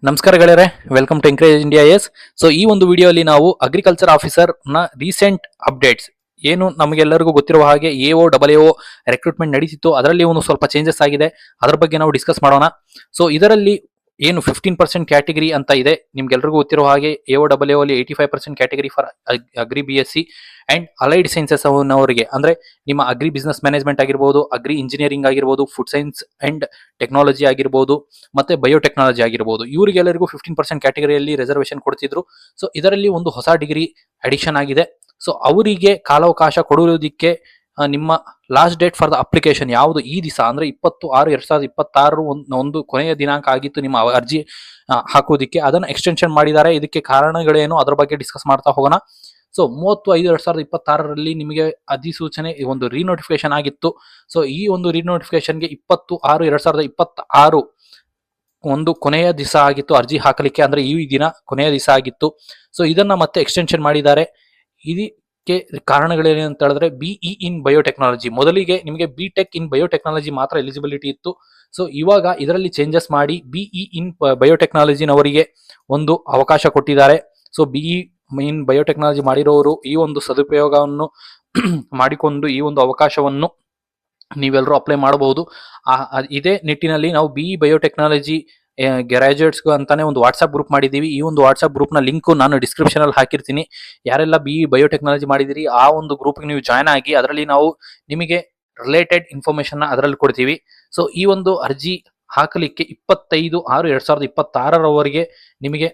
ನಮಸ್ಕಾರ ಗೆಳೆಯರೆ, welcome to encourage India ಎಸ್. ಸೊ ಈ ಒಂದು ವಿಡಿಯೋಲಿ ನಾವು ಅಗ್ರಿಕಲ್ಚರ್ ಆಫೀಸರ್ ನ ರೀಸೆಂಟ್ ಅಪ್ಡೇಟ್ಸ್ ಏನು ನಮಗೆಲ್ಲರಿಗೂ ಗೊತ್ತಿರುವ ಹಾಗೆ AO ರೆಕ್ರೂಟ್ಮೆಂಟ್ ನಡೀತಿತ್ತು, ಅದರಲ್ಲಿ ಒಂದು ಸ್ವಲ್ಪ ಚೇಂಜಸ್ ಆಗಿದೆ. ಅದರ ಬಗ್ಗೆ ನಾವು ಡಿಸ್ಕಸ್ ಮಾಡೋಣ. ಸೊ ಇದರಲ್ಲಿ ಏನು 15% ಕ್ಯಾಟಗರಿ ಅಂತ ಇದೆ, ನಿಮ್ಗೆಲ್ರಿಗೂ ಗೊತ್ತಿರೋ ಹಾಗೆ AO ಅಲ್ಲಿ 85% category for agri BSc and allied sciences ಅವರಿಗೆ, ಅಂದ್ರೆ ನಿಮ್ಮ ಅಗ್ರಿ ಬಿಸ್ನೆಸ್ ಮ್ಯಾನೇಜ್ಮೆಂಟ್ ಆಗಿರ್ಬೋದು, ಅಗ್ರಿ ಇಂಜಿನಿಯರಿಂಗ್ ಆಗಿರ್ಬೋದು, ಫುಡ್ ಸೈನ್ಸ್ ಅಂಡ್ ಟೆಕ್ನಾಲಜಿ ಆಗಿರ್ಬೋದು, ಮತ್ತೆ ಬಯೋಟೆಕ್ನಾಲಜಿ ಆಗಿರ್ಬೋದು, ಇವರಿಗೆಲ್ಲರಿಗೂ 15% ಕ್ಯಾಟಗರಿಯಲ್ಲಿ ರಿಸರ್ವೇಶನ್ ಕೊಡ್ತಿದ್ರು. ಸೊ ಇದರಲ್ಲಿ ಒಂದು ಹೊಸ ಡಿಗ್ರಿ ಅಡಿಷನ್ ಆಗಿದೆ. ಸೊ ಅವರಿಗೆ ಕಾಲಾವಕಾಶ ಕೊಡುವುದಕ್ಕೆ ನಿಮ್ಮ last date for the application ಯಾವುದು ಈ ದಿವಸ ಅಂದ್ರೆ 20/6/2026 ಒಂದು ಕೊನೆಯ ದಿನಾಂಕ ಆಗಿತ್ತು ನಿಮ್ಮ ಅರ್ಜಿ ಹಾಕೋದಿಕ್ಕೆ. ಅದನ್ನು ಎಕ್ಸ್ಟೆನ್ಷನ್ ಮಾಡಿದ್ದಾರೆ. ಇದಕ್ಕೆ ಕಾರಣಗಳೇನು ಅದರ ಬಗ್ಗೆ ಡಿಸ್ಕಸ್ ಮಾಡ್ತಾ ಹೋಗೋಣ. ಸೊ 30/5/2026 ನಿಮಗೆ ಅಧಿಸೂಚನೆ ಒಂದು ರೀನೋಟಿಫಿಕೇಶನ್ ಆಗಿತ್ತು. ಸೊ ಈ ಒಂದು ರೀನೋಟಿಫಿಕೇಶನ್ಗೆ 20/6/2026 ಒಂದು ಕೊನೆಯ ದಿವಸ ಆಗಿತ್ತು ಅರ್ಜಿ ಹಾಕಲಿಕ್ಕೆ, ಅಂದ್ರೆ ಈ ದಿನ ಕೊನೆಯ ದಿವಸ ಆಗಿತ್ತು. ಸೊ ಇದನ್ನ ಮತ್ತೆ ಎಕ್ಸ್ಟೆನ್ಷನ್ ಮಾಡಿದ್ದಾರೆ. ಇದಕ್ಕೆ ಕಾರಣಗಳೇನು ಅಂತ ಹೇಳಿದ್ರೆ, BE ಇನ್ ಬಯೋಟೆಕ್ನಾಲಜಿ, ಮೊದಲಿಗೆ ನಿಮಗೆ BTech ಇನ್ ಬಯೋಟೆಕ್ನಾಲಜಿ ಮಾತ್ರ ಎಲಿಜಿಬಿಲಿಟಿ ಇತ್ತು. ಸೊ ಇವಾಗ ಇದರಲ್ಲಿ ಚೇಂಜಸ್ ಮಾಡಿ BE ಇನ್ ಬಯೋಟೆಕ್ನಾಲಜಿನವರಿಗೆ ಒಂದು ಅವಕಾಶ ಕೊಟ್ಟಿದ್ದಾರೆ. ಸೊ BE ಇನ್ ಬಯೋಟೆಕ್ನಾಲಜಿ ಮಾಡಿರೋರು ಈ ಒಂದು ಸದುಪಯೋಗವನ್ನು ಮಾಡಿಕೊಂಡು ಈ ಒಂದು ಅವಕಾಶವನ್ನು ನೀವೆಲ್ಲರೂ ಅಪ್ಲೈ ಮಾಡಬಹುದು. ಇದೇ ನಿಟ್ಟಿನಲ್ಲಿ ನಾವು BE ಬಯೋಟೆಕ್ನಾಲಜಿ ಗ್ರಾಜುಯೇಟ್ಸ್ಗೂ ಅಂತಾನೆ ಒಂದು ವಾಟ್ಸ್ಆಪ್ ಗ್ರೂಪ್ ಮಾಡಿದ್ದೀವಿ. ಈ ಒಂದು ವಾಟ್ಸ್ಆಪ್ ಗ್ರೂಪ್ ನ ಲಿಂಕ್ ನಾನು ಡಿಸ್ಕ್ರಿಪ್ಷನ್ ಅಲ್ಲಿ ಹಾಕಿರ್ತೀನಿ. ಯಾರೆಲ್ಲ BE ಬಯೋಟೆಕ್ನಾಲಜಿ ಮಾಡಿದಿರಿ ಆ ಒಂದು ಗ್ರೂಪ್ ನೀವು ಜಾಯ್ನ್ ಆಗಿ, ಅದರಲ್ಲಿ ನಾವು ನಿಮಗೆ ರಿಲೇಟೆಡ್ ಇನ್ಫಾರ್ಮೇಶನ್ ಅದರಲ್ಲಿ ಕೊಡ್ತೀವಿ. ಸೊ ಈ ಒಂದು ಅರ್ಜಿ ಹಾಕಲಿಕ್ಕೆ 25/6/2026 ನಿಮಗೆ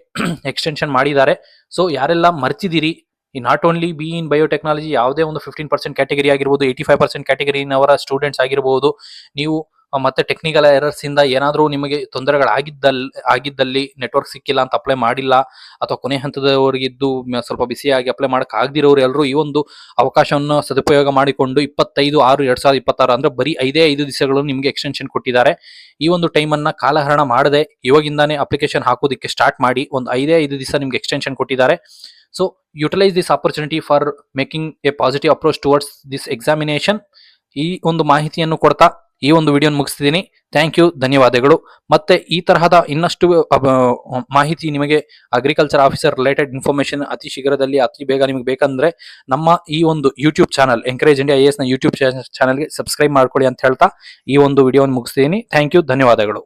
ಎಕ್ಸ್ಟೆನ್ಷನ್ ಮಾಡಿದ್ದಾರೆ. ಸೊ ಯಾರೆಲ್ಲ ಮರ್ತಿದ್ದೀರಿ, not only BE in biotechnology, ಯಾವುದೇ ಒಂದು 15% ಕ್ಯಾಟಗರಿ ಆಗಿರ್ಬೋದು, 85% ಕ್ಯಾಟಗರಿನವರ ಸ್ಟೂಡೆಂಟ್ಸ್ ಆಗಿರ್ಬೋದು, ನೀವು ಮತ್ತೆ ಟೆಕ್ನಿಕಲ್ ಎರರ್ಸ್ ಇಂದ ಏನಾದರೂ ನಿಮಗೆ ತೊಂದರೆಗಳಾಗಿದ್ದಲ್ಲಿ ನೆಟ್ವರ್ಕ್ ಸಿಕ್ಕಿಲ್ಲ ಅಂತ ಅಪ್ಲೈ ಮಾಡಿಲ್ಲ, ಅಥವಾ ಕೊನೆ ಹಂತದವರಿಗಿದ್ದು ಸ್ವಲ್ಪ ಬಿಸಿಯಾಗಿ ಅಪ್ಲೈ ಮಾಡಕ್ ಆಗದಿರೋರು ಎಲ್ಲರೂ ಈ ಒಂದು ಅವಕಾಶವನ್ನು ಸದುಪಯೋಗ ಮಾಡಿಕೊಂಡು 25/6/2026 ಅಂದ್ರೆ ಬರೀ 5 ದಿವಸಗಳು ನಿಮಗೆ ಎಕ್ಸ್ಟೆನ್ಷನ್ ಕೊಟ್ಟಿದ್ದಾರೆ. ಈ ಒಂದು ಟೈಮ್ ಅನ್ನ ಕಾಲಹರಣ ಮಾಡದೆ ಇವಾಗಿಂದಾನೇ ಅಪ್ಲಿಕೇಶನ್ ಹಾಕೋದಿಕ್ಕೆ ಸ್ಟಾರ್ಟ್ ಮಾಡಿ. ಒಂದು 5 ದಿವಸ ನಿಮ್ಗೆ ಎಕ್ಸ್ಟೆನ್ಷನ್ ಕೊಟ್ಟಿದ್ದಾರೆ. So utilise this opportunity for making A positive approach towards this examination. ಈ ಒಂದು ಮಾಹಿತಿಯನ್ನು ಕೊಡ್ತಾ ಈ ಒಂದು ವಿಡಿಯೋನ ಮುಗಿಸ್ತಿದ್ದೀನಿ. ಥ್ಯಾಂಕ್ ಯು, ಧನ್ಯವಾದಗಳು. ಮತ್ತೆ ಈ ತರಹದ ಇನ್ನಷ್ಟು ಮಾಹಿತಿ ನಿಮಗೆ ಅಗ್ರಿಕಲ್ಚರ್ ಆಫೀಸರ್ ರಿಲೇಟೆಡ್ ಇನ್ಫಾರ್ಮೇಶನ್ ಅತಿ ಶೀಘ್ರದಲ್ಲಿ ಅತಿ ಬೇಗ ನಿಮಗೆ ಬೇಕಂದ್ರೆ ನಮ್ಮ ಈ ಒಂದು YouTube channel encourage India IAS ನ ಯೂಟ್ಯೂಬ್ ಚಾನಲ್ಗೆ ಸಬ್ಸ್ಕ್ರೈಬ್ ಮಾಡ್ಕೊಳ್ಳಿ ಅಂತ ಹೇಳ್ತಾ ಈ ಒಂದು ವಿಡಿಯೋನ ಮುಗಿಸ್ತಿದ್ದೀನಿ. ಥ್ಯಾಂಕ್ ಯು, ಧನ್ಯವಾದಗಳು.